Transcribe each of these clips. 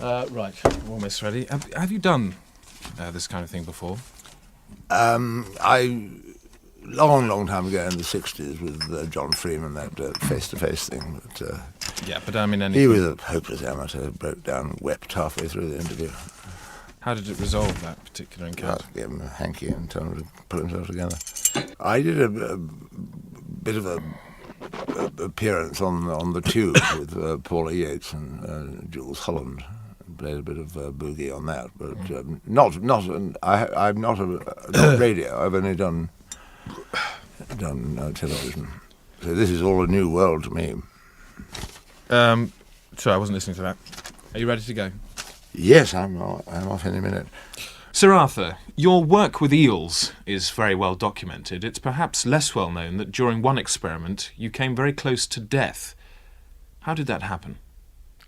Right, I'm almost ready. Have you done this kind of thing before? I long time ago in the 60s with John Freeman, that face-to-face thing. But, yeah, but I mean anything. He was a hopeless amateur, broke down, wept halfway through the interview. How did it resolve that particular encounter? I gave him a hanky and told him to pull himself together. I did a bit of a appearance on the Tube with Paula Yates and Jules Holland. Played a bit of boogie on that, but I'm not radio. I've only done television, so this is all a new world to me. Sorry, I wasn't listening to that. Are you ready to go? Yes, I'm off any minute. Sir Arthur, your work with eels is very well documented. It's perhaps less well known that during one experiment you came very close to death. How did that happen?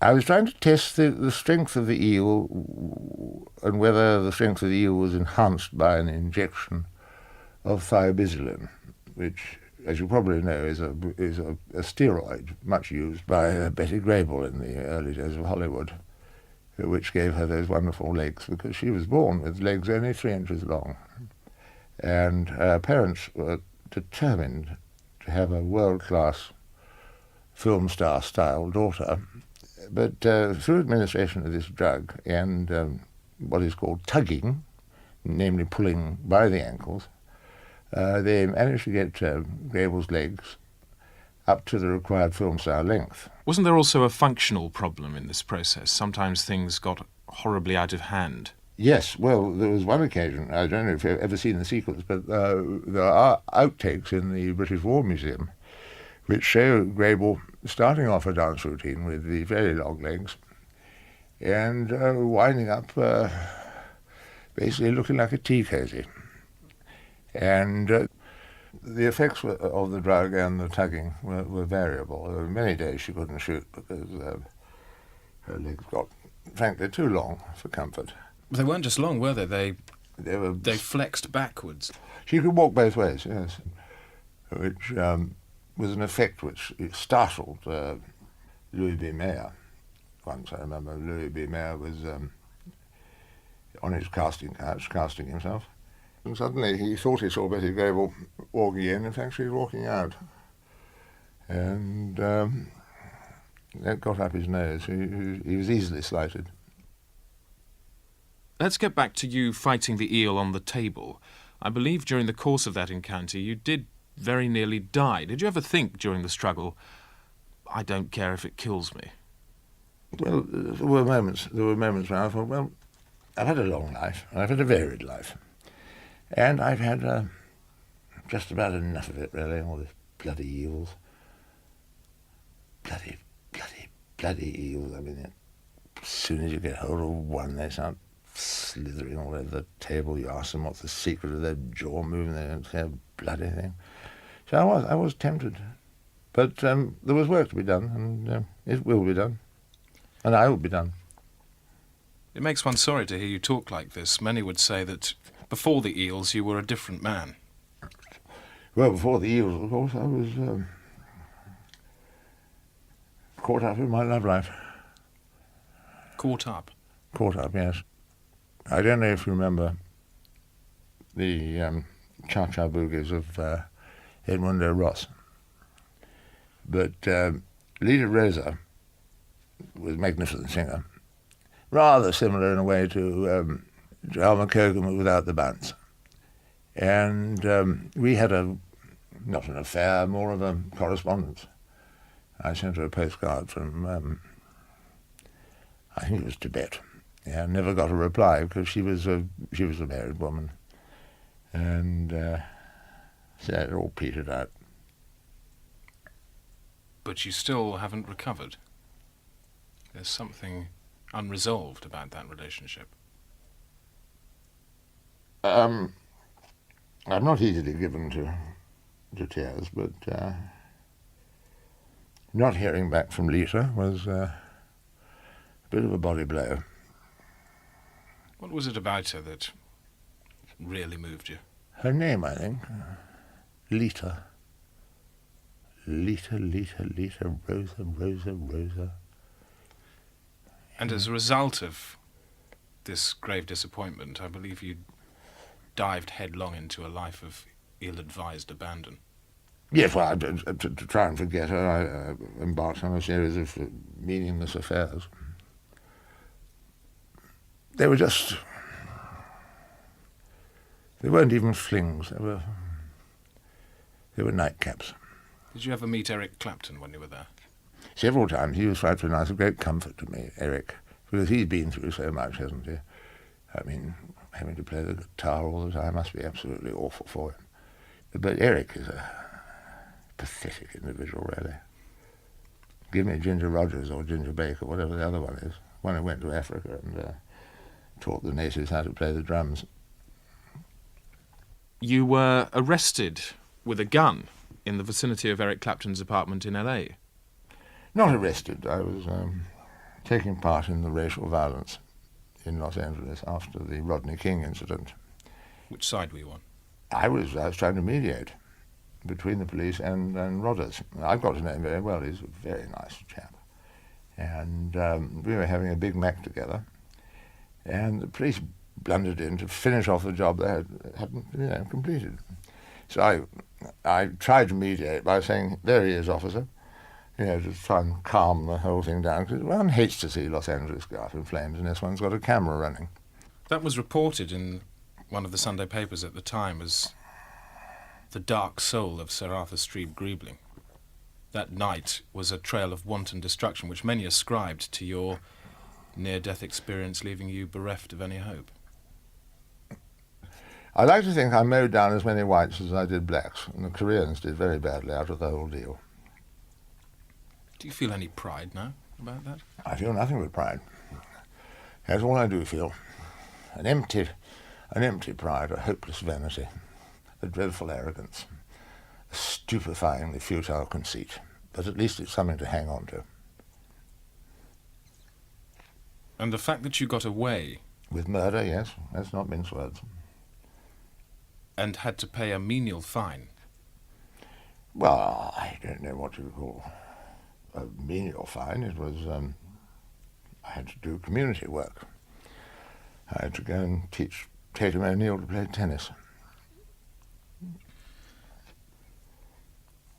I was trying to test the strength of the eel and whether the strength of the eel was enhanced by an injection of thiobizilin, which, as you probably know, is a steroid much used by Betty Grable in the early days of Hollywood, which gave her those wonderful legs because she was born with legs only 3 inches long. And her parents were determined to have a world-class film star-style daughter. But through administration of this drug and what is called tugging, namely pulling by the ankles, they managed to get Grable's legs up to the required film star length. Wasn't there also a functional problem in this process? Sometimes things got horribly out of hand. Yes, well, there was one occasion, I don't know if you've ever seen the sequence, but there are outtakes in the British War Museum which show Grable starting off a dance routine with the very long legs and winding up basically looking like a tea cosy. And the effects of the drug and the tugging were variable. There were many days she couldn't shoot because her legs got, frankly, too long for comfort. They weren't just long, were they? They flexed backwards. She could walk both ways, yes, which was an effect which startled Louis B. Mayer. Once I remember Louis B. Mayer was on his casting couch, casting himself, and suddenly he thought he saw Betty Grable walking in. In fact, she was walking out. And that got up his nose. He was easily slighted. Let's get back to you fighting the eel on the table. I believe during the course of that encounter you did very nearly die. Did you ever think during the struggle, I don't care if it kills me? Well, there were moments when I thought, well, I've had a long life, and I've had a varied life, and I've had just about enough of it, really, all these bloody eels. Bloody eels. I mean, as soon as you get hold of one, they start slithering all over the table. You ask them what's the secret of their jaw moving, they don't say a bloody thing. So I was tempted, but there was work to be done, and it will be done, and I will be done. It makes one sorry to hear you talk like this. Many would say that before the eels you were a different man. Well, before the eels, of course, I was caught up in my love life. Caught up? Caught up, yes. I don't know if you remember the cha-cha boogies of Edmundo Ross, but Lita Rosa was a magnificent singer, rather similar in a way to Alma Cogan without the buns. And we had not an affair, more of a correspondence. I sent her a postcard from, I think it was Tibet. Yeah, never got a reply because she was a married woman, and so it all petered out. But you still haven't recovered. There's something unresolved about that relationship. I'm not easily given to tears, but not hearing back from Lisa was a bit of a body blow. What was it about her that really moved you? Her name, I think. Lita. Lita, Rosa. And as a result of this grave disappointment, I believe you dived headlong into a life of ill-advised abandon. Yes, well, to try and forget her, I embarked on a series of meaningless affairs. They were just... They weren't even flings. They were nightcaps. Did you ever meet Eric Clapton when you were there? Several times. He was quite nice, a great comfort to me, Eric, because he's been through so much, hasn't he? I mean, having to play the guitar all the time must be absolutely awful for him. But Eric is a pathetic individual, really. Give me Ginger Rogers or Ginger Baker, whatever the other one is. One who went to Africa and taught the natives how to play the drums. You were arrested with a gun in the vicinity of Eric Clapton's apartment in LA. Not arrested. I was taking part in the racial violence in Los Angeles after the Rodney King incident. Which side were you on? I was trying to mediate between the police and Rodders. I've got to know him very well. He's a very nice chap. And we were having a Big Mac together, and the police blundered in to finish off the job they hadn't completed. So I tried to mediate by saying, "There he is, officer," to try and calm the whole thing down, because one hates to see Los Angeles go up in flames unless one's got a camera running. That was reported in one of the Sunday papers at the time as the dark soul of Sir Arthur Streeb-Greebling. That night was a trail of wanton destruction which many ascribed to your near-death experience, leaving you bereft of any hope. I like to think I mowed down as many whites as I did blacks, and the Koreans did very badly out of the whole deal. Do you feel any pride now about that? I feel nothing but pride. That's all I do feel. An empty pride, a hopeless vanity, a dreadful arrogance, a stupefyingly futile conceit. But at least it's something to hang on to. And the fact that you got away... With murder, yes. That's not mince words. And had to pay a menial fine. Well, I don't know what you call a menial fine. It was, I had to do community work. I had to go and teach Tatum O'Neill to play tennis.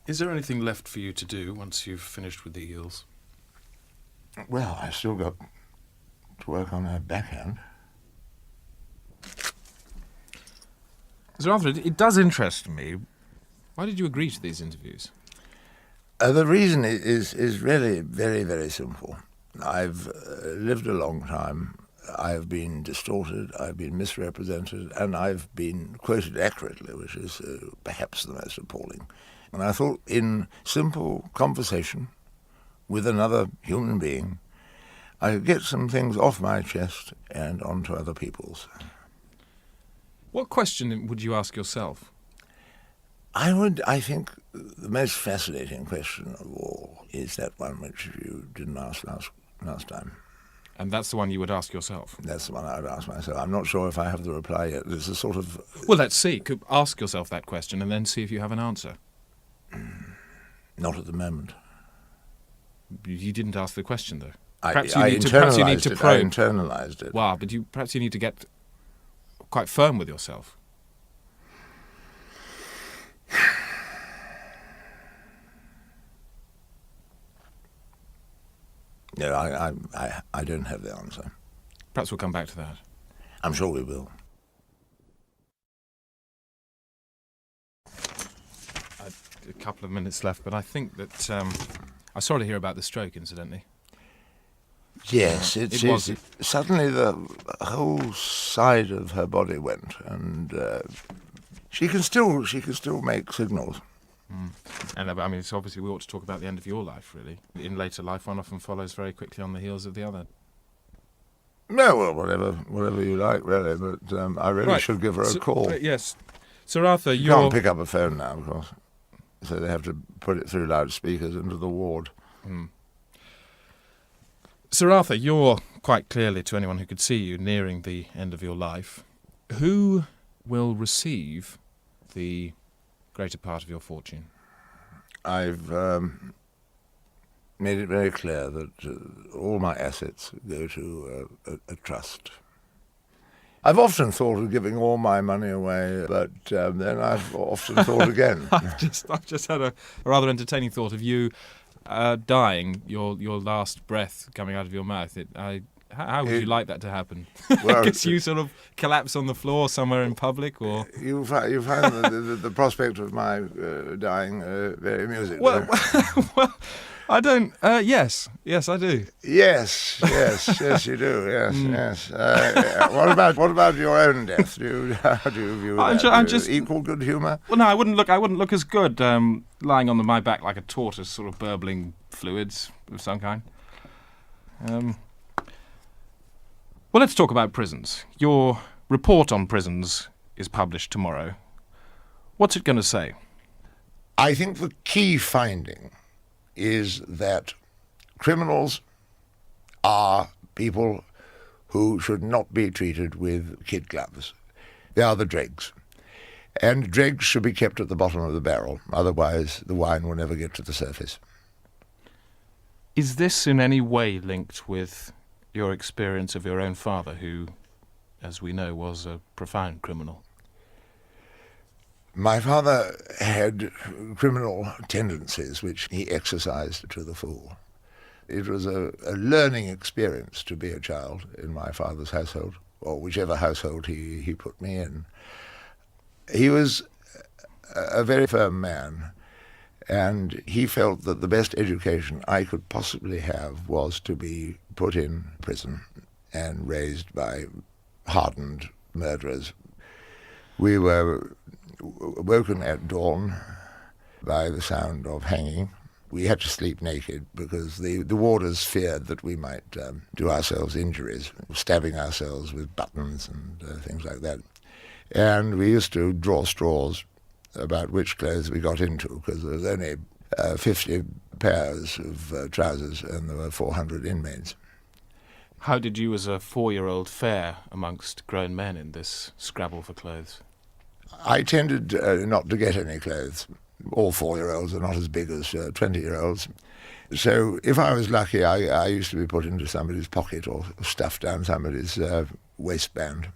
Is there anything left for you to do once you've finished with the eels? Well, I still got to work on her backhand. Sir Arthur, it does interest me. Why did you agree to these interviews? The reason is really very, very simple. I've lived a long time. I've been distorted, I've been misrepresented, and I've been quoted accurately, which is perhaps the most appalling. And I thought in simple conversation with another human being, I could get some things off my chest and onto other people's. What question would you ask yourself? I think the most fascinating question of all is that one which you didn't ask last time. And that's the one you would ask yourself? That's the one I would ask myself. I'm not sure if I have the reply yet. It's a sort of... Well, let's see. Ask yourself that question and then see if you have an answer. Not at the moment. You didn't ask the question, though. I Perhaps you need to probe. I internalized it. Wow, but perhaps you need to get quite firm with yourself. No, I don't have the answer. Perhaps we'll come back to that. I'm sure we will. A couple of minutes left, but I think that I'm sorry to hear about the stroke, incidentally. Yes, it was. Suddenly the whole side of her body went, and she can still make signals. Mm. And I mean, it's obviously we ought to talk about the end of your life, really. In later life, one often follows very quickly on the heels of the other. No, well, whatever you like, really. But I really should give her a call. Yes, Sir Arthur, you can't pick up a phone now, of course. So they have to put it through loudspeakers into the ward. Mm. Sir Arthur, you're quite clearly, to anyone who could see you, nearing the end of your life. Who will receive the greater part of your fortune? I've made it very clear that all my assets go to a trust. I've often thought of giving all my money away, but then I've often thought again. I've just had a rather entertaining thought of you dying, your last breath coming out of your mouth. How would you like that to happen? Well, Guess you sort of collapse on the floor somewhere in public, or you find the prospect of my dying very amusing. well, I don't. Yes, I do. Yes, you do. Yes. What about your own death? How do you view that? I'm just equal good humour. Well, no, I wouldn't look as good lying on my back like a tortoise, sort of burbling fluids of some kind. Well, let's talk about prisons. Your report on prisons is published tomorrow. What's it going to say? I think the key finding is that criminals are people who should not be treated with kid gloves. They are the dregs. And dregs should be kept at the bottom of the barrel, otherwise the wine will never get to the surface. Is this in any way linked with your experience of your own father, who, as we know, was a profound criminal? My father had criminal tendencies which he exercised to the full. It was a learning experience to be a child in my father's household, or whichever household he put me in. He was a very firm man, and he felt that the best education I could possibly have was to be put in prison and raised by hardened murderers. We were woken at dawn by the sound of hanging. We had to sleep naked because the warders feared that we might do ourselves injuries, stabbing ourselves with buttons and things like that. And we used to draw straws about which clothes we got into, because there was only 50 pairs of trousers and there were 400 inmates. How did you as a 4-year-old fare amongst grown men in this scrabble for clothes? I tended not to get any clothes. All 4-year-olds are not as big as 20-year-olds. So if I was lucky, I used to be put into somebody's pocket or stuffed down somebody's waistband.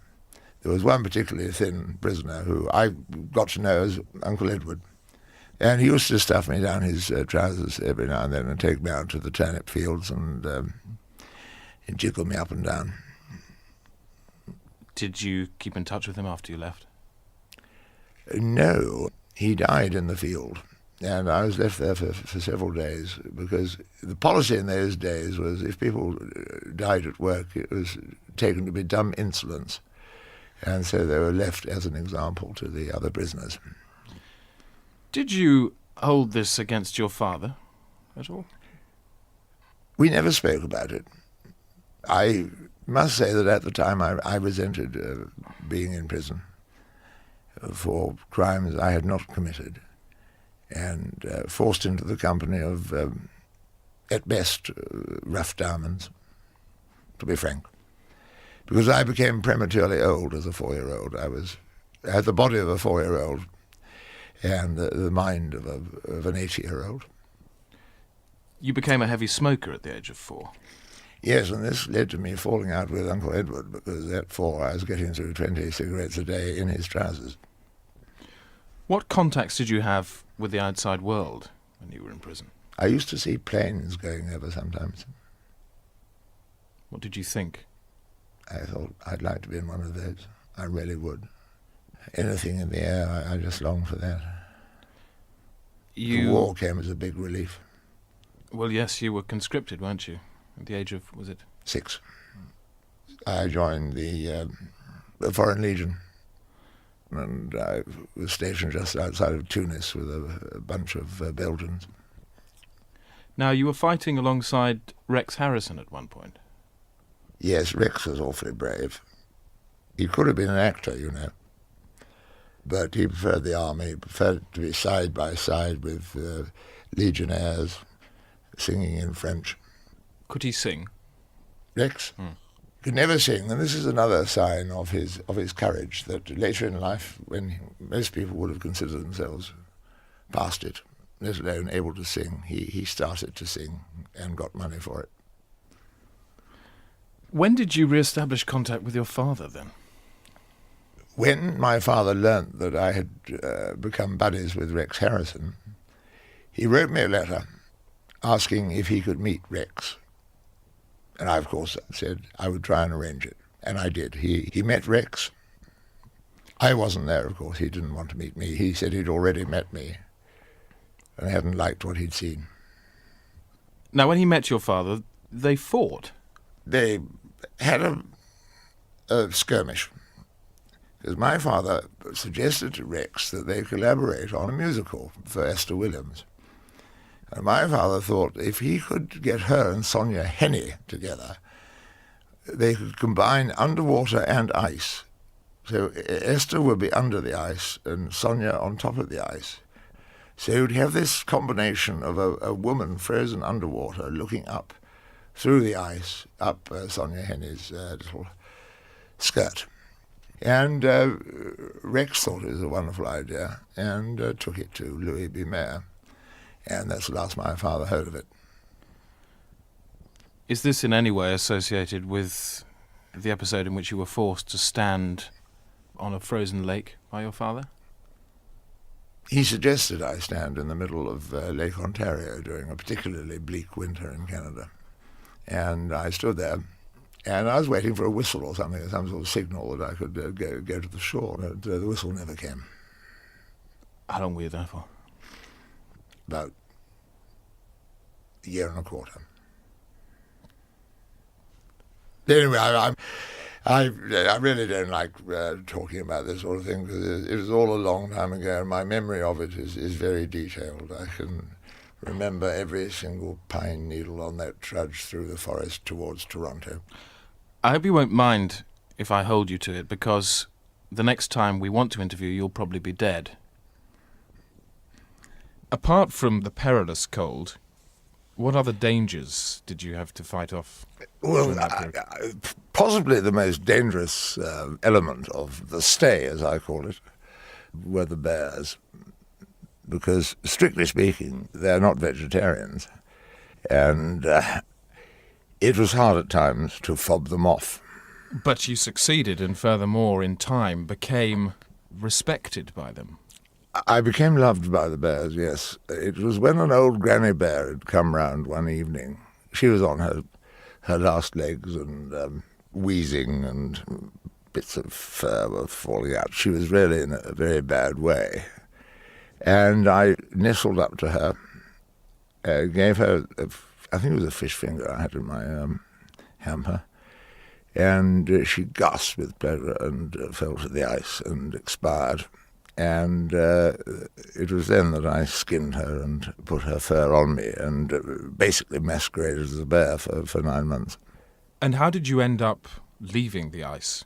There was one particularly thin prisoner who I got to know as Uncle Edward. And he used to stuff me down his trousers every now and then and take me out to the turnip fields and jiggle me up and down. Did you keep in touch with him after you left? No, he died in the field, and I was left there for several days, because the policy in those days was if people died at work, it was taken to be dumb insolence, and so they were left as an example to the other prisoners. Did you hold this against your father at all? We never spoke about it. I must say that at the time I resented being in prison for crimes I had not committed, and forced into the company of, at best, rough diamonds, to be frank. Because I became prematurely old as a 4-year-old. I had the body of a 4-year-old and the mind of an 80-year-old. You became a heavy smoker at the age of 4. Yes, and this led to me falling out with Uncle Edward, because at 4 I was getting through 20 cigarettes a day in his trousers. What contacts did you have with the outside world when you were in prison? I used to see planes going over sometimes. What did you think? I thought I'd like to be in one of those. I really would. Anything in the air, I just longed for that. The war came as a big relief. Well, yes, you were conscripted, weren't you? At the age of, was it? 6. I joined the Foreign Legion, and I was stationed just outside of Tunis with a bunch of Belgians. Now, you were fighting alongside Rex Harrison at one point. Yes, Rex was awfully brave. He could have been an actor, you know, but he preferred the army. He preferred to be side by side with Légionnaires singing in French. Could he sing? Rex? Could never sing, and this is another sign of his courage, that later in life, when most people would have considered themselves past it, let alone able to sing. He started to sing and got money for it. When did you re-establish contact with your father, then? When my father learnt that I had become buddies with Rex Harrison, he wrote me a letter asking if he could meet Rex. And I, of course, said I would try and arrange it. And I did. He met Rex. I wasn't there, of course. He didn't want to meet me. He said he'd already met me and hadn't liked what he'd seen. Now, when he met your father, they fought. They had a skirmish, because my father suggested to Rex that they collaborate on a musical for Esther Williams. And my father thought if he could get her and Sonia Henney together, they could combine underwater and ice. So Esther would be under the ice and Sonia on top of the ice. So you'd have this combination of a woman frozen underwater looking up through the ice, up Sonia Henney's little skirt. And Rex thought it was a wonderful idea and took it to Louis B. Mayer. And that's the last my father heard of it. Is this in any way associated with the episode in which you were forced to stand on a frozen lake by your father? He suggested I stand in the middle of Lake Ontario during a particularly bleak winter in Canada. And I stood there, and I was waiting for a whistle or something, some sort of signal that I could go to the shore. But the whistle never came. How long were you there for? About a year and a quarter. Anyway, I really don't like talking about this sort of thing, because it was all a long time ago, and my memory of it is very detailed. I can remember every single pine needle on that trudge through the forest towards Toronto. I hope you won't mind if I hold you to it, because the next time we want to interview you, you'll probably be dead. Apart from the perilous cold, what other dangers did you have to fight off? Well, possibly the most dangerous element of the stay, as I call it, were the bears. Because, strictly speaking, they're not vegetarians. And it was hard at times to fob them off. But you succeeded, and furthermore, in time, became respected by them. I became loved by the bears, yes. It was when an old granny bear had come round one evening. She was on her last legs and wheezing, and bits of fur were falling out. She was really in a very bad way. And I nestled up to her, gave her, I think it was a fish finger I had in my hamper, and she gasped with pleasure and fell to the ice and expired. And it was then that I skinned her and put her fur on me and basically masqueraded as a bear for 9 months. And how did you end up leaving the ice?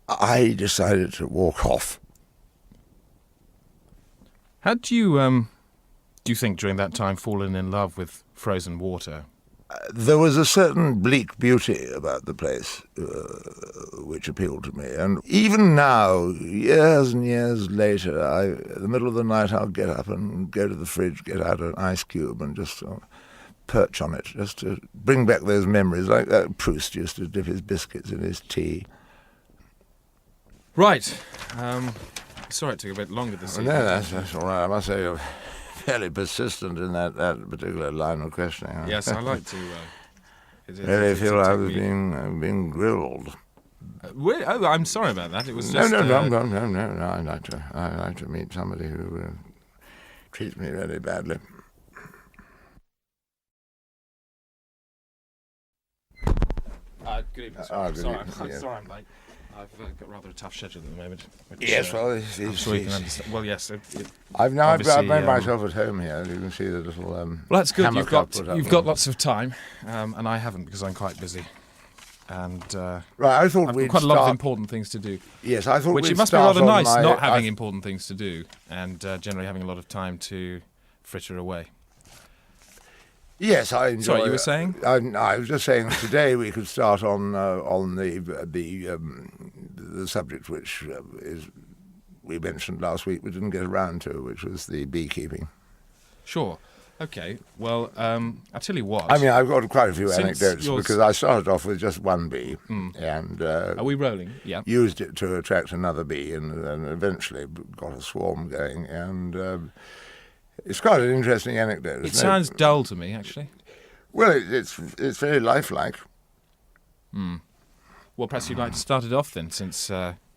I decided to walk off. Had you, do you think during that time, fallen in love with frozen water? There was a certain bleak beauty about the place which appealed to me. And even now, years and years later, in the middle of the night, I'll get up and go to the fridge, get out an ice cube and just perch on it, just to bring back those memories, like Proust used to dip his biscuits in his tea. Right. Sorry it took a bit longer this evening. No, that's all right. I must say you're fairly persistent in that particular line of questioning. Yes, I like to. Really feel I was being grilled. I'm sorry about that. It was just. No. I like to meet somebody who treats me really badly. Good evening. Good Sorry, evening, I'm yeah. sorry I'm late. I've got rather a tough schedule at the moment. Yes, well, I'm sure you can understand. Well, yes. I've obviously, made myself at home here. You can see the little. Well, that's good. hammock You've got lots of time, and I haven't because I'm quite busy. And right, I thought I've we'd got quite a lot of start- important things to do. Yes, I thought Which we'd it must be start rather on nice my- not having important things to do and generally having a lot of time to fritter away. Yes, I enjoy. Sorry, you were saying? I was just saying today we could start on the subject which we mentioned last week we didn't get around to, which was the beekeeping. Sure. Okay. Well, I'll tell you what. I mean, I've got quite a few Since anecdotes yours- because I started off with just one bee and Are we rolling? Yeah. used it to attract another bee and eventually got a swarm going. And it's quite an interesting anecdote. It sounds dull to me, actually. Well, it's very lifelike. Well, perhaps you'd like to start it off then, since...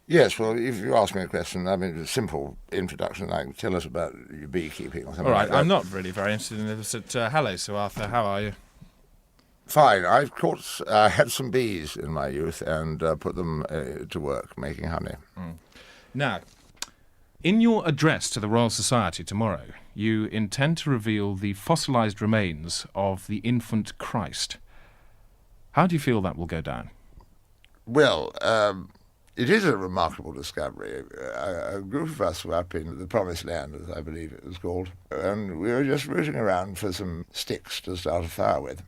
Yes, well, if you ask me a question, I mean, a simple introduction, like tell us about your beekeeping or something all right, like that. I'm not really very interested in this. Hello, Sir Arthur, how are you? Fine. I've had some bees in my youth and put them to work making honey. Now, in your address to the Royal Society tomorrow, you intend to reveal the fossilised remains of the infant Christ. How do you feel that will go down? Well, it is a remarkable discovery. A group of us were up in the Promised Land, as I believe it was called, and we were just rooting around for some sticks to start a fire with.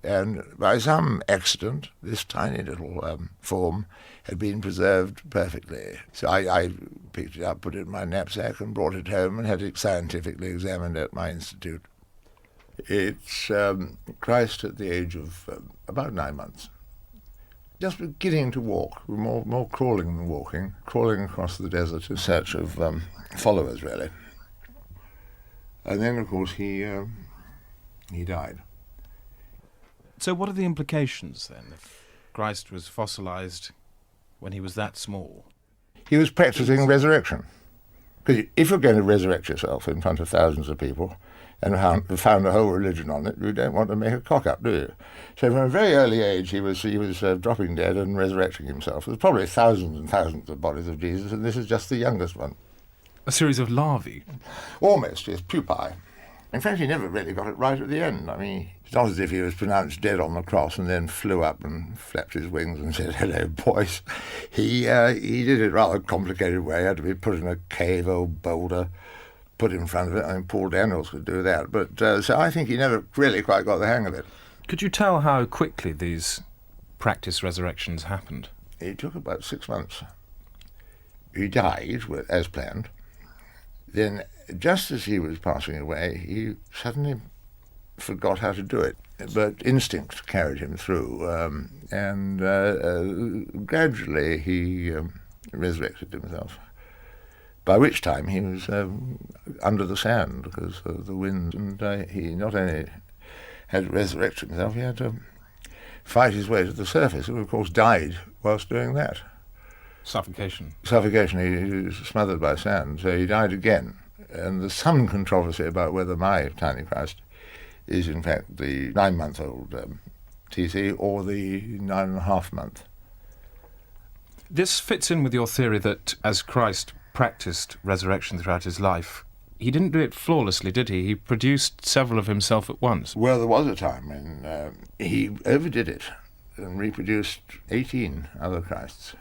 And by some accident, this tiny little form had been preserved perfectly. So I picked it up, put it in my knapsack, and brought it home and had it scientifically examined at my institute. It's Christ at the age of about 9 months. Just beginning to walk, more crawling than walking, crawling across the desert in search of followers, really. And then, of course, he died. So what are the implications, then, if Christ was fossilised when he was that small? He was practicing resurrection. Because if you're going to resurrect yourself in front of thousands of people and found a whole religion on it, you don't want to make a cock-up, do you? So from a very early age, he was dropping dead and resurrecting himself. There's probably thousands and thousands of bodies of Jesus, and this is just the youngest one. A series of larvae? Almost, yes, pupae. In fact, he never really got it right at the end. I mean, it's not as if he was pronounced dead on the cross and then flew up and flapped his wings and said, "Hello, boys." He did it rather complicated way. He had to be put in a cave, old boulder, put in front of it. I mean, Paul Daniels could do that. But so I think he never really quite got the hang of it. Could you tell how quickly these practice resurrections happened? It took about 6 months. He died, as planned. Then, just as he was passing away, he suddenly forgot how to do it. But instinct carried him through, and gradually he resurrected himself. By which time he was under the sand because of the wind, and he not only had to resurrect himself, he had to fight his way to the surface, and of course died whilst doing that. Suffocation. Suffocation, he was smothered by sand, so he died again. And there's some controversy about whether my tiny Christ is in fact the 9-month-old TC or the 9.5-month. This fits in with your theory that as Christ practiced resurrection throughout his life, he didn't do it flawlessly, did he? He produced several of himself at once. Well, there was a time when he overdid it and reproduced 18 other Christs.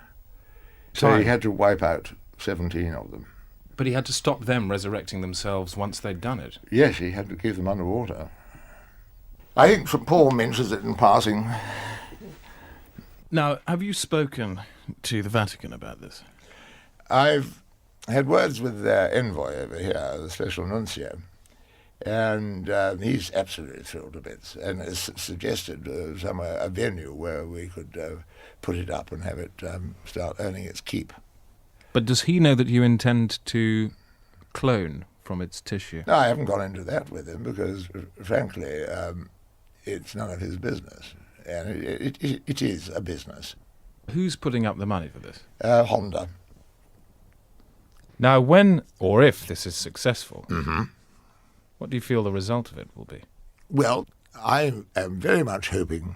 So he had to wipe out 17 of them. But he had to stop them resurrecting themselves once they'd done it. Yes, he had to keep them underwater. I think St. Paul mentions it in passing. Now, have you spoken to the Vatican about this? I've had words with their envoy over here, the special nuncio, and he's absolutely thrilled to bits and has suggested somewhere a venue where we could put it up and have it start earning its keep. But does he know that you intend to clone from its tissue? No, I haven't gone into that with him because, frankly, it's none of his business. And it is a business. Who's putting up the money for this? Honda. Now, when or if this is successful, what do you feel the result of it will be? Well, I am very much hoping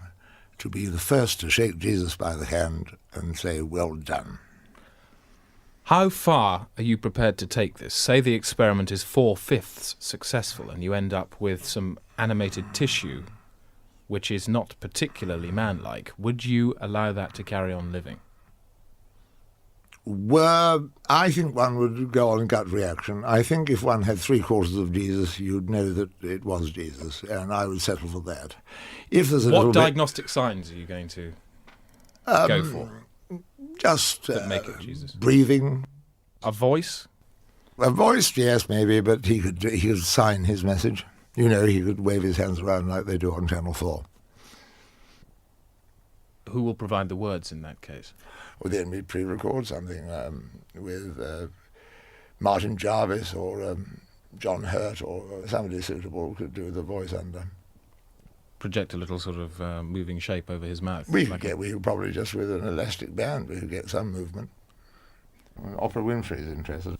to be the first to shake Jesus by the hand and say, "Well done." How far are you prepared to take this? Say the experiment is 4/5 successful and you end up with some animated tissue which is not particularly man-like. Would you allow that to carry on living? Well, I think one would go on gut reaction. I think if one had 3/4 of Jesus, you'd know that it was Jesus, and I would settle for that. If there's a what little diagnostic signs are you going to go for? Just that make it Jesus. Breathing, A voice? A voice, yes, maybe, but he could sign his message. You know, he could wave his hands around like they do on Channel 4. Who will provide the words in that case? Well, then we'd pre-record something with Martin Jarvis or John Hurt or somebody suitable could do the voice under. Project a little sort of moving shape over his mouth. We could probably just with an elastic band, we could get some movement. Oprah Winfrey's interested.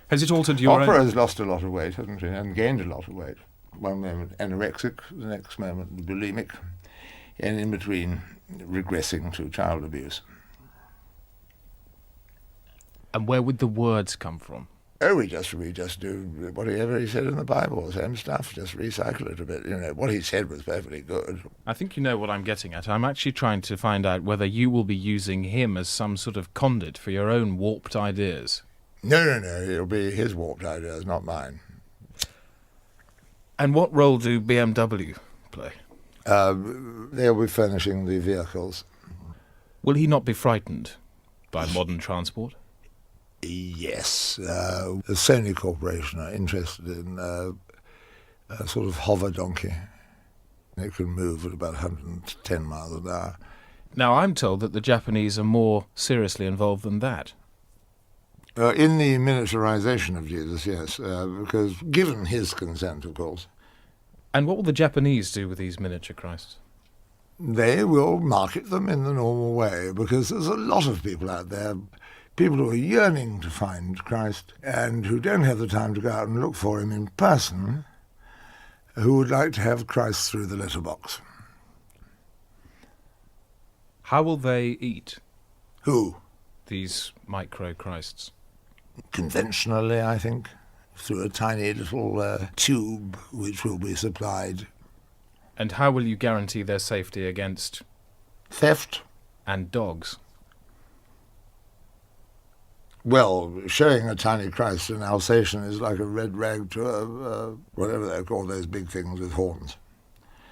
Has it altered your Oprah own... has lost a lot of weight, hasn't she, and gained a lot of weight. One moment anorexic, the next moment bulimic, and in between regressing to child abuse. And where would the words come from? Oh, we just do whatever he said in the Bible, same stuff, just recycle it a bit. You know, what he said was perfectly good. I think you know what I'm getting at. I'm actually trying to find out whether you will be using him as some sort of conduit for your own warped ideas. No, it'll be his warped ideas, not mine. And what role do BMW play? They'll be furnishing the vehicles. Will he not be frightened by modern transport? Yes. The Sony Corporation are interested in a sort of hover donkey. It can move at about 110 miles an hour. Now, I'm told that the Japanese are more seriously involved than that. In the miniaturization of Jesus, yes, because given his consent, of course. And what will the Japanese do with these miniature Christs? They will market them in the normal way, because there's a lot of people out there, people who are yearning to find Christ and who don't have the time to go out and look for him in person, who would like to have Christ through the letterbox. How will they eat? Who? These micro Christs. Conventionally, I think, through a tiny little tube which will be supplied. And how will you guarantee their safety against... theft? And dogs? Well, showing a tiny Christ in Alsatian is like a red rag to whatever they call those big things with horns.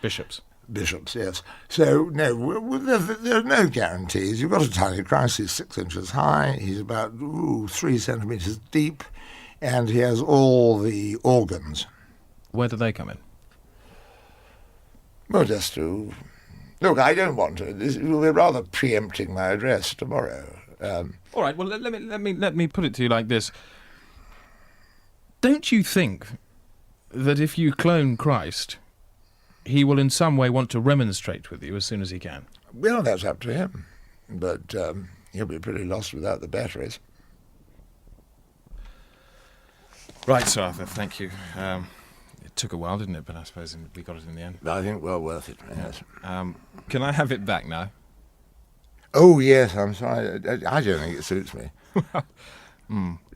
Bishops. Bishops, yes. So, no, there are no guarantees. You've got a tiny Christ, he's 6 inches high, he's about 3 centimetres deep, and he has all the organs. Where do they come in? Well, just to... Look, I don't want to. We're rather preempting my address tomorrow. All right, well, let me put it to you like this. Don't you think that if you clone Christ, he will in some way want to remonstrate with you as soon as he can? Well, that's up to him. But he'll be pretty lost without the batteries. Right, Sir Arthur, thank you. It took a while, didn't it? But I suppose we got it in the end. I think well worth it, yes. Can I have it back now? Oh, yes, I'm sorry. I don't think it suits me.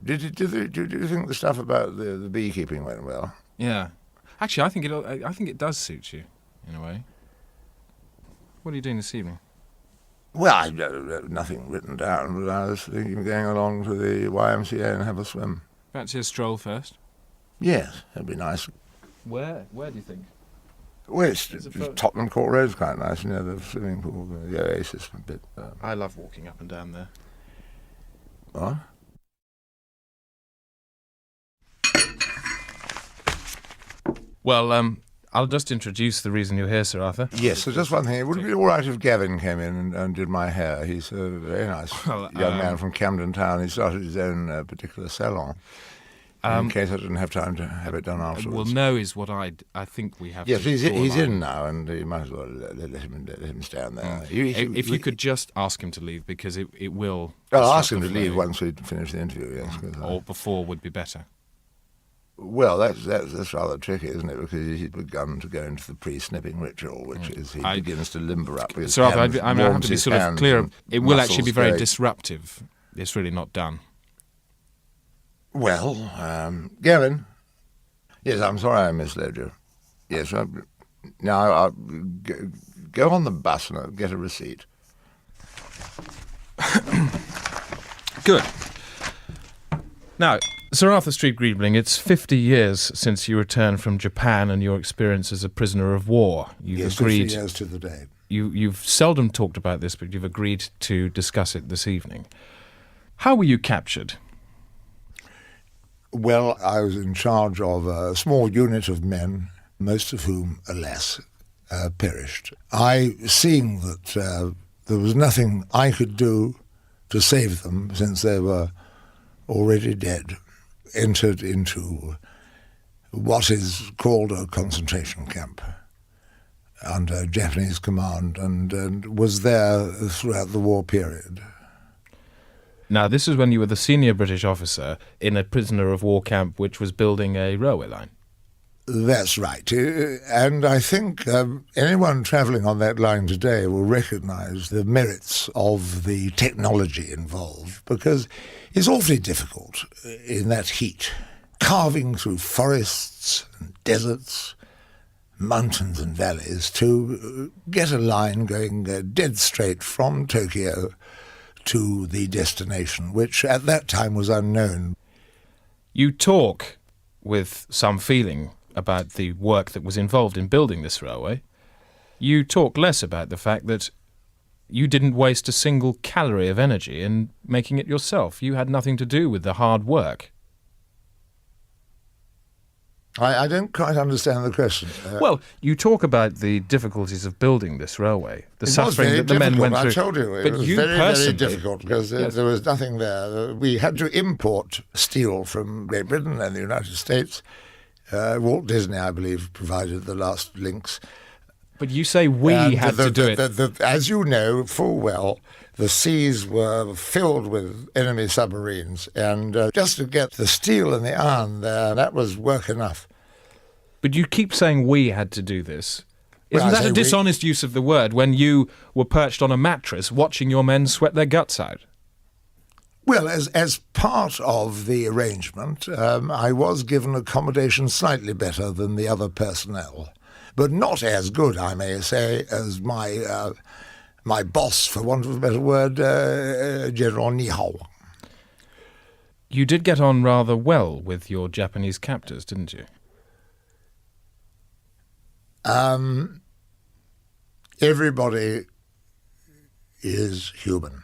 Do you think the stuff about the beekeeping went well? Yeah. Actually, I think it does suit you, in a way. What are you doing this evening? Well, I nothing written down, but I was thinking of going along to the YMCA and have a swim. Fancy a stroll first? Yes, that'd be nice. Where do you think? Well, Tottenham Court Road's quite nice, you know, the swimming pool, the oasis a bit. I love walking up and down there. What? Well, I'll just introduce the reason you're here, Sir Arthur. Yes, so just one thing. Would it be all right if Gavin came in and did my hair? He's a very nice young man from Camden Town. He started his own particular salon. In case I didn't have time to have it done afterwards. Well, no is what I think we have yes, to... Yes, he's in now, and you might as well let him stand there. If you could just ask him to leave, because it will... I'll ask him to leave once we finish the interview, yes. Or before would be better. Well, that's rather tricky, isn't it? Because he's begun to go into the pre-snipping ritual, which is he begins to limber up his Sir Arthur, hands, I have to be sort of clear. It will actually be very disruptive. It's really not done. Well, Gavin. Yes, I'm sorry I misled you. Yes, now I'll go on the bus and I'll get a receipt. Good. Now, Sir Arthur Streeb-Greebling, it's 50 years since you returned from Japan and your experience as a prisoner of war. Yes, 50 years to the day. You've seldom talked about this, but you've agreed to discuss it this evening. How were you captured? Well, I was in charge of a small unit of men, most of whom, alas, perished. Seeing that there was nothing I could do to save them, since they were already dead, entered into what is called a concentration camp under Japanese command, and was there throughout the war period. Now, this is when you were the senior British officer in a prisoner of war camp which was building a railway line. That's right. And I think anyone travelling on that line today will recognise the merits of the technology involved, because it's awfully difficult in that heat, carving through forests and deserts, mountains and valleys, to get a line going dead straight from Tokyo to the destination, which at that time was unknown. You talk with some feeling about the work that was involved in building this railway. You talk less about the fact that you didn't waste a single calorie of energy in making it yourself. You had nothing to do with the hard work. I don't quite understand the question. Well, you talk about the difficulties of building this railway, the suffering that the men went through. I told you, it was very difficult, because there was nothing there. We had to import steel from Great Britain and the United States. Walt Disney, I believe, provided the last links. But you say we had to do it. As you know full well, the seas were filled with enemy submarines, and just to get the steel and the iron there, that was work enough. But you keep saying we had to do this. Isn't that a dishonest use of the word when you were perched on a mattress watching your men sweat their guts out? Well, as part of the arrangement, I was given accommodation slightly better than the other personnel, but not as good, I may say, as my boss, for want of a better word, General Nihao. You did get on rather well with your Japanese captors, didn't you? Everybody is human,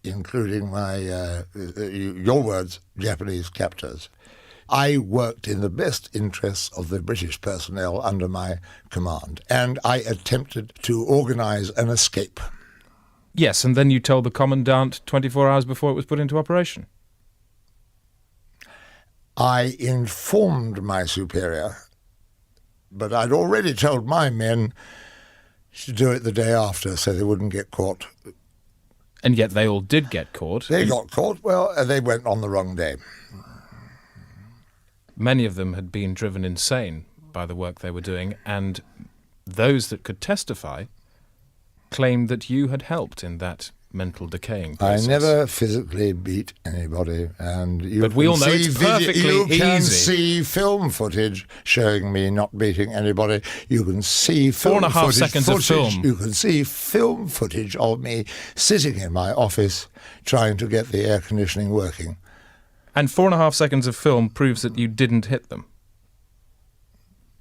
including your words, Japanese captors. I worked in the best interests of the British personnel under my command, and I attempted to organise an escape. Yes, and then you told the commandant 24 hours before it was put into operation. I informed my superior, but I'd already told my men to do it the day after so they wouldn't get caught. And yet they all did get caught. They got caught. Well, they went on the wrong day. Many of them had been driven insane by the work they were doing, and those that could testify claimed that you had helped in that mental decaying process. I never physically beat anybody, and but we all know it's perfectly you can easy. See film footage showing me not beating anybody. You can see film 4.5 seconds of film. You can see film footage of me sitting in my office trying to get the air conditioning working. And 4.5 seconds of film proves that you didn't hit them.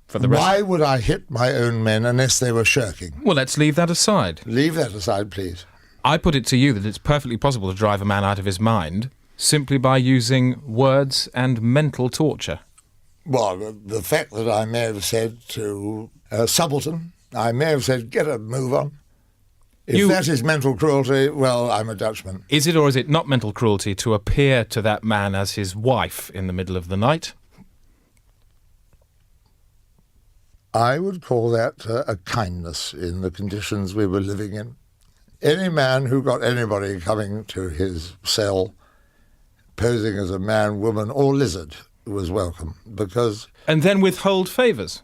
For the rest. Why would I hit my own men unless they were shirking? Well, let's leave that aside. Leave that aside, please. I put it to you that it's perfectly possible to drive a man out of his mind simply by using words and mental torture. Well, the fact that I may have said to a subaltern, I may have said, get a move on. If that is mental cruelty, well, I'm a Dutchman. Is it or is it not mental cruelty to appear to that man as his wife in the middle of the night? I would call that a kindness in the conditions we were living in. Any man who got anybody coming to his cell posing as a man, woman, or lizard was welcome, because... And then withhold favours?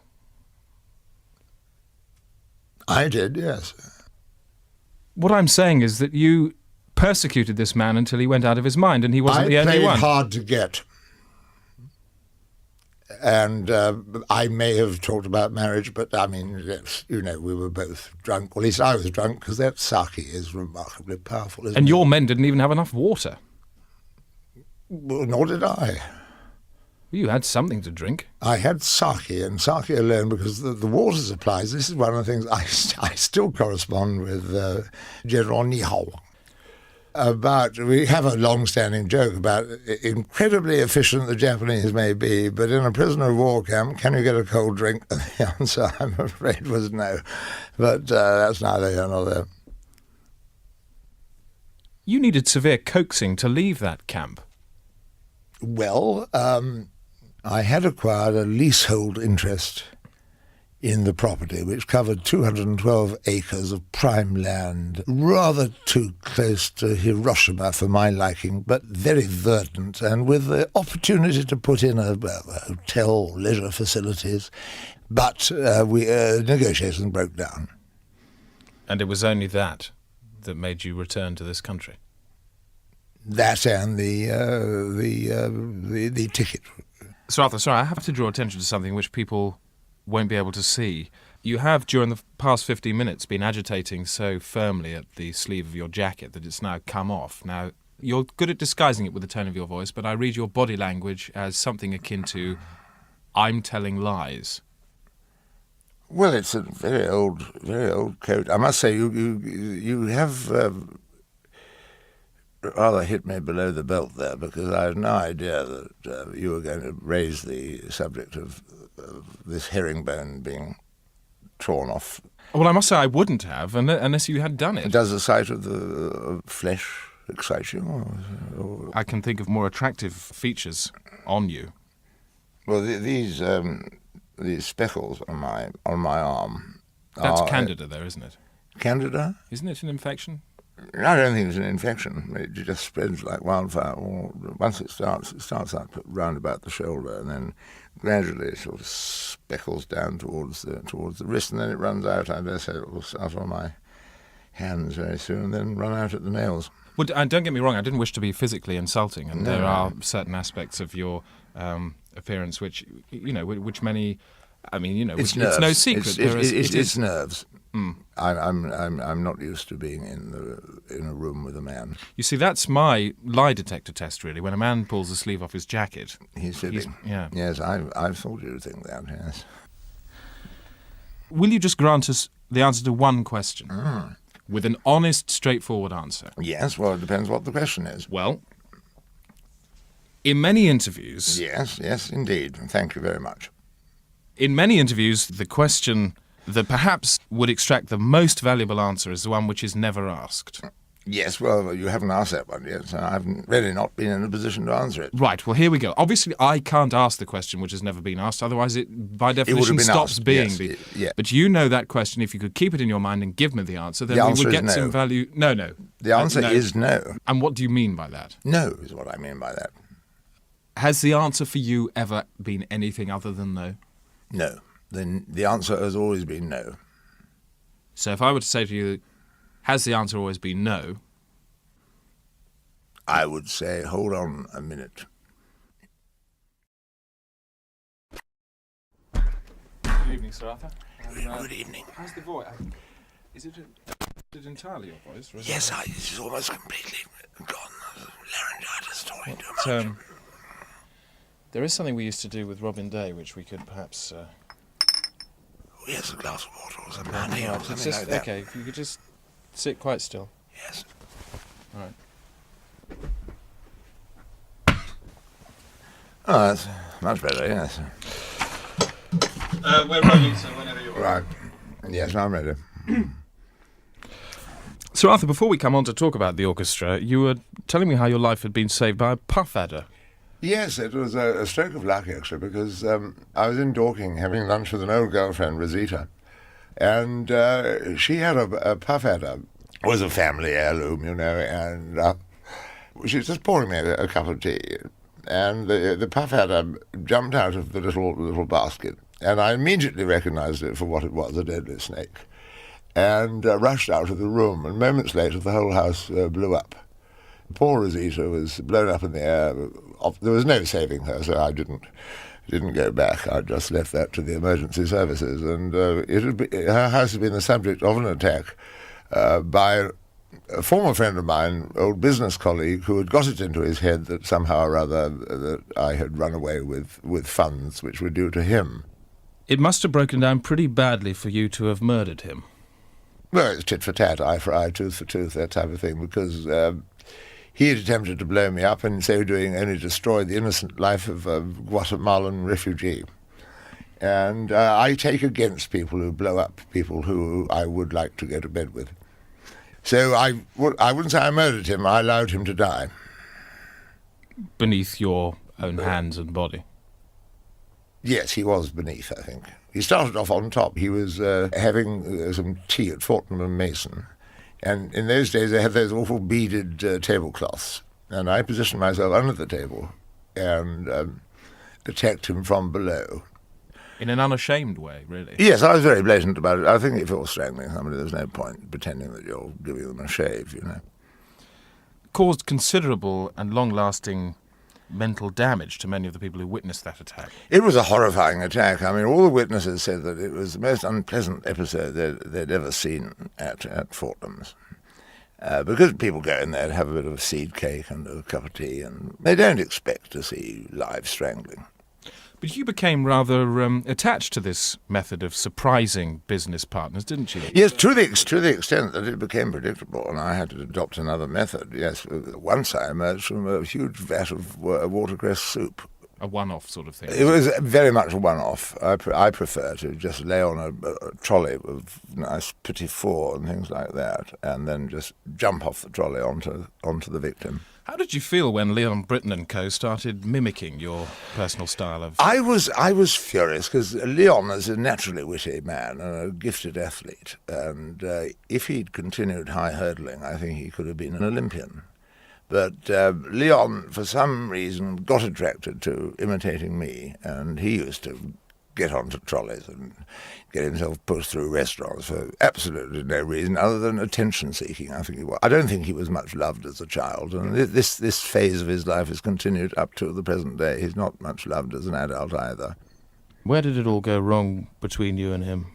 I did, yes. What I'm saying is that you persecuted this man until he went out of his mind, and he wasn't the only one. I played hard to get. And I may have talked about marriage, but, I mean, you know, we were both drunk. Well, at least I was drunk, because that saké is remarkably powerful, isn't it? And your men didn't even have enough water. Well, nor did I. You had something to drink. I had saké, and saké alone, because the water supplies, this is one of the things, I still correspond with General Nihao. we have a long-standing joke about incredibly efficient the Japanese may be, but in a prisoner of war camp, can you get a cold drink? And the answer, I'm afraid, was no. But that's neither here nor there. You needed severe coaxing to leave that camp. Well, I had acquired a leasehold interest in the property, which covered 212 acres of prime land, rather too close to Hiroshima for my liking, but very verdant, and with the opportunity to put in a hotel, leisure facilities. But negotiations broke down. And it was only that made you return to this country? That and the ticket. Sir Arthur, sorry, I have to draw attention to something which people won't be able to see. You have, during the past 15 minutes, been agitating so firmly at the sleeve of your jacket that it's now come off. Now, you're good at disguising it with the tone of your voice, but I read your body language as something akin to, I'm telling lies. Well, it's a very old coat. I must say, you have rather hit me below the belt there, because I had no idea that you were going to raise the subject of this herringbone being torn off. Well, I must say I wouldn't have, unless you had done it. Does the sight of the flesh excite you? Or? I can think of more attractive features on you. Well, these speckles on my arm. That's Candida, though, isn't it? Candida? Isn't it an infection? I don't think it's an infection. It just spreads like wildfire. Once it starts up round about the shoulder, and then gradually it sort of speckles down towards the wrist, and then it runs out. I dare say it will start on my hands very soon, and then run out at the nails. Well, and don't get me wrong, I didn't wish to be physically insulting, and there are certain aspects of your appearance which many, it's no secret. It's nerves. Mm. I'm not used to being in a room with a man. You see, that's my lie detector test, really. When a man pulls the sleeve off his jacket, he's fibbing. Yeah. Yes, I've thought you to think that. Yes. Will you just grant us the answer to one question with an honest, straightforward answer? Yes. Well, it depends what the question is. Well, in many interviews. Yes, indeed. Thank you very much. In many interviews, the question that perhaps would extract the most valuable answer is the one which is never asked. Yes, well, you haven't asked that one yet, so I've really not been in a position to answer it. Right, well, here we go. Obviously, I can't ask the question which has never been asked, otherwise it, by definition, stops being. Yeah. But you know that question. If you could keep it in your mind and give me the answer, then we would get some value. No. The answer is no. And what do you mean by that? No is what I mean by that. Has the answer for you ever been anything other than no? No. Then the answer has always been no. So if I were to say to you, has the answer always been no? I would say, hold on a minute. Good evening, Sir Arthur. Good evening. How's the voice? Is it entirely your voice? Or yes, this is almost completely gone. Laryngitis talking too much. There is something we used to do with Robin Day, which we could perhaps... Yes, a glass of water or something. Okay, if you could just sit quite still. Yes. All right. Oh, that's much better, yes. We're rolling, so whenever you're right. Yes, I'm ready. So, Arthur, before we come on to talk about the orchestra, you were telling me how your life had been saved by a puff adder. Yes, it was a stroke of luck, actually, because I was in Dorking having lunch with an old girlfriend, Rosita, and she had a puff adder. It was a family heirloom, and she was just pouring me a cup of tea, and the puff adder jumped out of the little basket, and I immediately recognised it for what it was, a deadly snake, and rushed out of the room, and moments later the whole house blew up. Poor Rosita was blown up in the air. There was no saving her, so I didn't go back. I just left that to the emergency services, and her house had been the subject of an attack by a former friend of mine, old business colleague, who had got it into his head that somehow or other that I had run away with funds which were due to him. It must have broken down pretty badly for you to have murdered him. Well, it's tit for tat, eye for eye, tooth for tooth, that type of thing, because he had attempted to blow me up, and in so doing only destroyed the innocent life of a Guatemalan refugee. And I take against people who blow up people who I would like to go to bed with. So I wouldn't say I murdered him, I allowed him to die. Beneath your own hands and body? Yes, he was beneath, I think. He started off on top. He was having some tea at Fortnum and Mason. And in those days they had those awful beaded tablecloths. And I positioned myself under the table and attacked him from below. In an unashamed way, really? Yes, I was very blatant about it. I think if you're strangling somebody, there's no point pretending that you're giving them a shave, you know. Caused considerable and long-lasting mental damage to many of the people who witnessed that attack. It was a horrifying attack. I mean, all the witnesses said that it was the most unpleasant episode they'd ever seen at Fortnum's. Because people go in there to have a bit of a seed cake and a cup of tea, and they don't expect to see live strangling. But you became rather attached to this method of surprising business partners, didn't you? Yes, to the extent that it became predictable, and I had to adopt another method. Yes, once I emerged from a huge vat of watercress soup. A one-off sort of thing? It was very much a one-off. I prefer to just lay on a trolley with nice petit four and things like that, and then just jump off the trolley onto the victim. How did you feel when Leon Britton and co. started mimicking your personal style of... I was furious, because Leon is a naturally witty man and a gifted athlete, and if he'd continued high hurdling, I think he could have been an Olympian. But Leon, for some reason, got attracted to imitating me, and he used to get onto trolleys and get himself pushed through restaurants for absolutely no reason other than attention-seeking, I think he was. I don't think he was much loved as a child, and this phase of his life has continued up to the present day. He's not much loved as an adult either. Where did it all go wrong between you and him?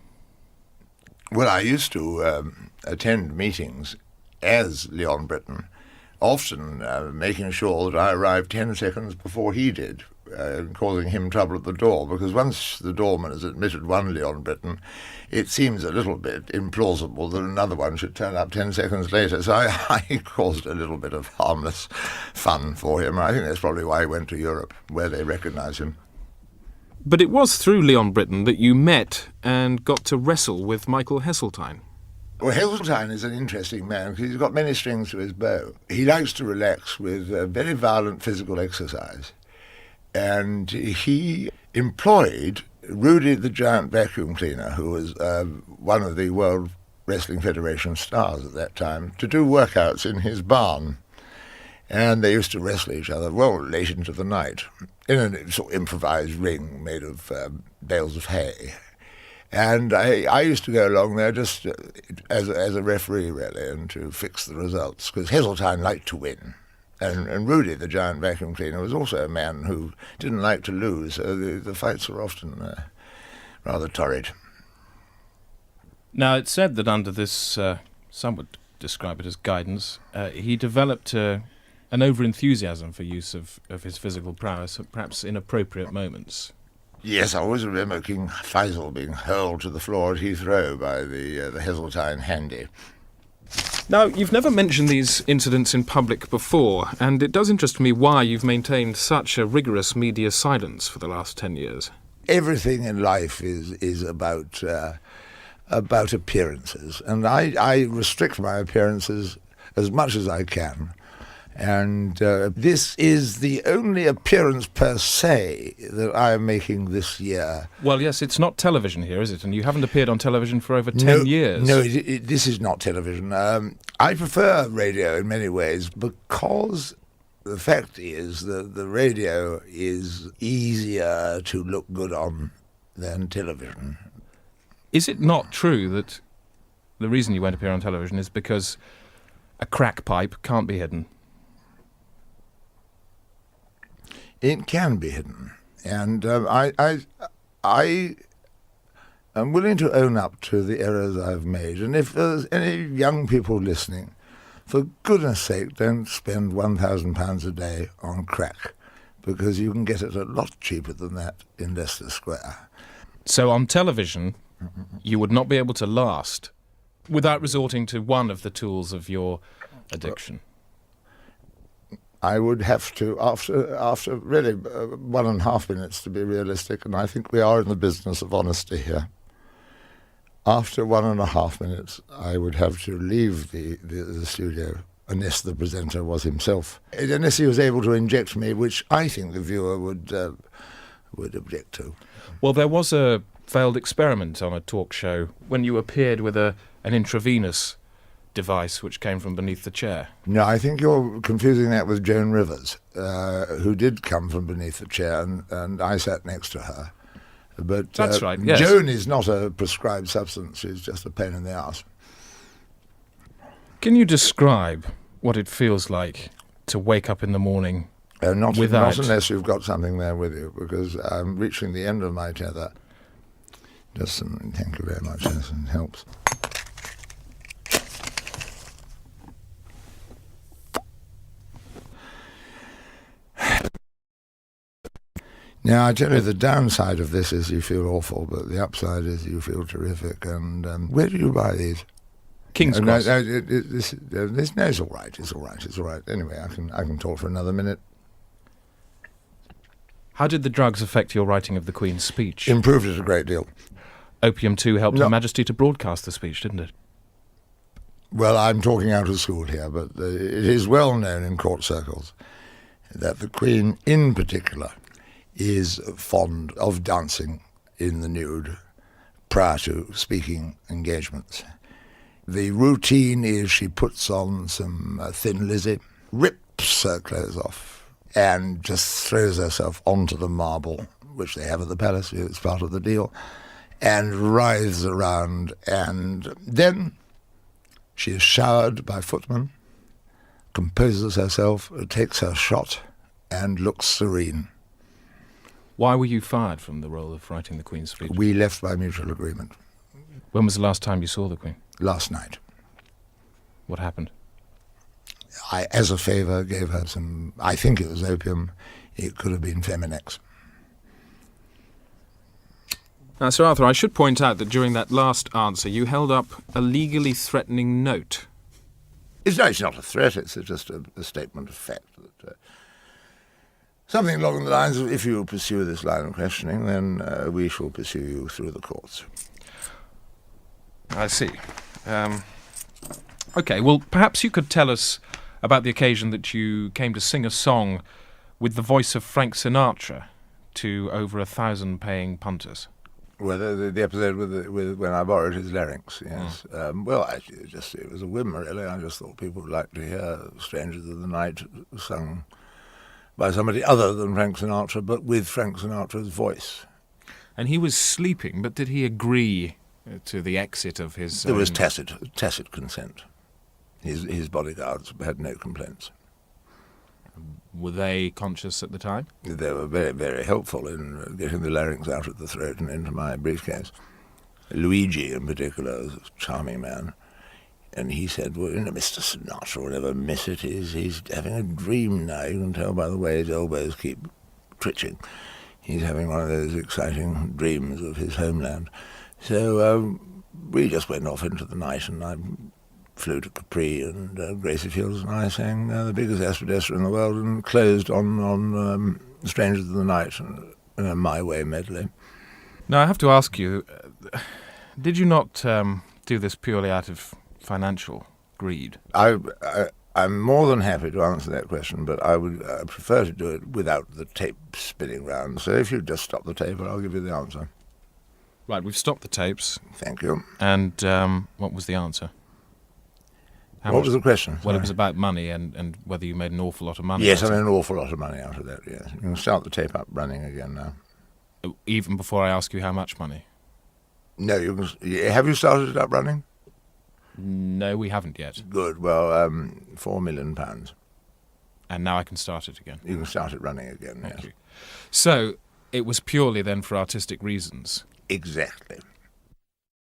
Well, I used to attend meetings as Leon Britton, often making sure that I arrived 10 seconds before he did, causing him trouble at the door, because once the doorman has admitted one Leon Britton, it seems a little bit implausible that another one should turn up 10 seconds later. So I caused a little bit of harmless fun for him. I think that's probably why he went to Europe, where they recognise him. But it was through Leon Britton that you met and got to wrestle with Michael Heseltine. Well, Heseltine is an interesting man because he's got many strings to his bow. He likes to relax with very violent physical exercise. And he employed Rudy the Giant Vacuum Cleaner, who was one of the World Wrestling Federation stars at that time, to do workouts in his barn. And they used to wrestle each other, well, late into the night, in a sort of improvised ring made of bales of hay. And I used to go along there just as a referee, really, and to fix the results, because Heseltine liked to win. And Rudy, the Giant Vacuum Cleaner, was also a man who didn't like to lose, so the fights were often rather torrid. Now, it's said that under this, some would describe it as guidance, he developed an over-enthusiasm for use of his physical prowess at perhaps inappropriate moments. Yes, I always remember King Faisal being hurled to the floor at Heathrow by the Heseltine handy. Now, you've never mentioned these incidents in public before, and it does interest me why you've maintained such a rigorous media silence for the last 10 years. Everything in life is about appearances, and I restrict my appearances as much as I can. And this is the only appearance per se that I am making this year. Well, yes, it's not television here, is it? And you haven't appeared on television for over 10 years. No, this is not television. I prefer radio in many ways because the fact is that the radio is easier to look good on than television. Is it not true that the reason you won't appear on television is because a crack pipe can't be hidden? It can be hidden, and I am willing to own up to the errors I've made. And if there's any young people listening, for goodness sake, don't spend £1,000 a day on crack, because you can get it a lot cheaper than that in Leicester Square. So on television, you would not be able to last Without resorting to one of the tools of your addiction? I would have to, after really 1.5 minutes to be realistic, and I think we are in the business of honesty here. After 1.5 minutes, I would have to leave the studio, unless the presenter was himself, unless he was able to inject me, which I think the viewer would object to. Well, there was a failed experiment on a talk show when you appeared with an intravenous device which came from beneath the chair. No, I think you're confusing that with Joan Rivers, who did come from beneath the chair, and I sat next to her. But that's right, yes. Joan is not a prescribed substance, she's just a pain in the arse. Can you describe what it feels like to wake up in the morning not without... Not unless you've got something there with you, because I'm reaching the end of my tether. Thank you very much, yes, it helps. Now, I tell you, the downside of this is you feel awful, but the upside is you feel terrific. And where do you buy these? King's Cross. No, it's all right. It's all right. Anyway, I can talk for another minute. How did the drugs affect your writing of the Queen's speech? Improved it a great deal. Opium too helped Her Majesty to broadcast the speech, didn't it? Well, I'm talking out of school here, but it is well known in court circles that the Queen, in particular, is fond of dancing in the nude prior to speaking engagements. The routine is she puts on some Thin Lizzy, rips her clothes off, and just throws herself onto the marble, which they have at the palace, it's part of the deal, and writhes around, and then she is showered by footmen, composes herself, takes her shot, and looks serene. Why were you fired from the role of writing the Queen's speech? We left by mutual agreement. When was the last time you saw the Queen? Last night. What happened? I, as a favour, gave her some, I think it was opium. It could have been Feminex. Now, Sir Arthur, I should point out that during that last answer you held up a legally threatening note. It's not a threat, it's just a statement of fact. That, something along the lines of, if you pursue this line of questioning, then we shall pursue you through the courts. I see. OK, well, perhaps you could tell us about the occasion that you came to sing a song with the voice of Frank Sinatra to over 1,000 paying punters. Well, the episode with when I borrowed his larynx, yes. Well, actually, it was a whim, really. I just thought people would like to hear Strangers of the Night sung by somebody other than Frank Sinatra, but with Frank Sinatra's voice. And he was sleeping, but did he agree to the exit of his... There was tacit consent. His bodyguards had no complaints. Were they conscious at the time? They were very, very helpful in getting the larynx out of the throat and into my briefcase. Luigi, in particular, was a charming man. And he said, well, Mr. Sinatra will never miss it. He's having a dream now. You can tell by the way his elbows keep twitching. He's having one of those exciting dreams of his homeland. So we just went off into the night, and I flew to Capri, and Gracie Fields and I sang the biggest aspidestra in the world, and closed on Strangers of the Night, in a My Way medley. Now, I have to ask you, did you not do this purely out of financial greed? I'm more than happy to answer that question, but I prefer to do it without the tape spinning round. So if you just stop the tape, I'll give you the answer. Right, we've stopped the tapes. Thank you. And what was the answer? What was the question? Well, it was about money and whether you made an awful lot of money. Yes, I made an awful lot of money out of that, yes. You can start the tape up running again now. Even before I ask you how much money? No, have you started it up running? No, we haven't yet. Good, well, £4 million. And now I can start it again? You can start it running again, Thank yes. you. So, it was purely then for artistic reasons? Exactly.